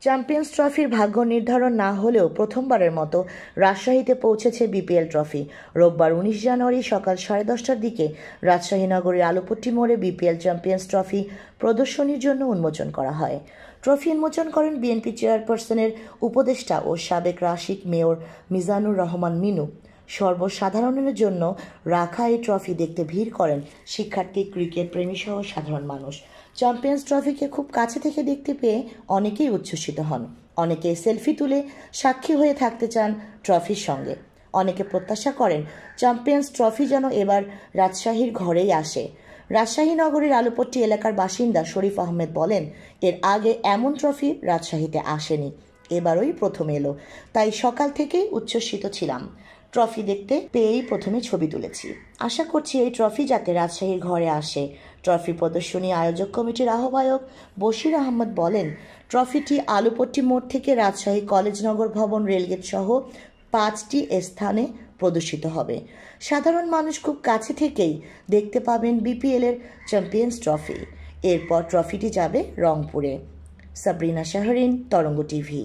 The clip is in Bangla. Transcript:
চ্যাম্পিয়ন্স ট্রফির ভাগ্য নির্ধারণ না হলেও প্রথমবারের মতো রাজশাহীতে পৌঁছেছে বিপিএল ট্রফি। রোববার 19 জানুয়ারি সকাল 10:30টার দিকে রাজশাহী নগরীর আলুপট্টি মোড়ে বিপিএল চ্যাম্পিয়ন্স ট্রফি প্রদর্শনীর জন্য উন্মোচন করা হয়। ট্রফি উন্মোচন করেন বিএনপি চেয়ারপারসনের উপদেষ্টা ও সাবেক রাশিক মেয়র মিজানুর রহমান মিনু। সর্বসাধারণের জন্য রাখা এই ট্রফি দেখতে ভিড় করেন শিক্ষার্থী, ক্রিকেট প্রেমী সহ সাধারণ মানুষ। চ্যাম্পিয়ন্স ট্রফিকে খুব কাছে থেকে দেখতে পেয়ে অনেকেই উচ্ছ্বসিত হন। অনেকে সেলফি তুলে সাক্ষী হয়ে থাকতে চান ট্রফির সঙ্গে। অনেকে প্রত্যাশা করেন চ্যাম্পিয়ন্স ট্রফি যেন এবার রাজশাহীর ঘরেই আসে। রাজশাহী নগরীর আলুপট্টি এলাকার বাসিন্দা শরীফ আহমেদ বলেন, এর আগে এমন ট্রফি রাজশাহীতে আসেনি, এবারই প্রথম এলো, তাই সকাল থেকেই উচ্ছ্বসিত ছিলাম। ট্রফি দেখতে পেয়েই প্রথমে ছবি তুলেছি। আশা করছি এই ট্রফি যাতে রাজশাহীর ঘরে আসে। ট্রফি প্রদর্শনী আয়োজক কমিটির আহ্বায়ক বশির আহমদ বলেন, ট্রফিটি আলুপট্টি মোড় থেকে রাজশাহী কলেজনগর ভবন, রেলগেট সহ 5টি স্থানে প্রদর্শিত হবে। সাধারণ মানুষ খুব কাছে থেকেই দেখতে পাবেন বিপিএলের চ্যাম্পিয়ন্স ট্রফি। এরপর ট্রফিটি যাবে রংপুরে। সাবরিনা শাহরিন, তরঙ্গ টিভি।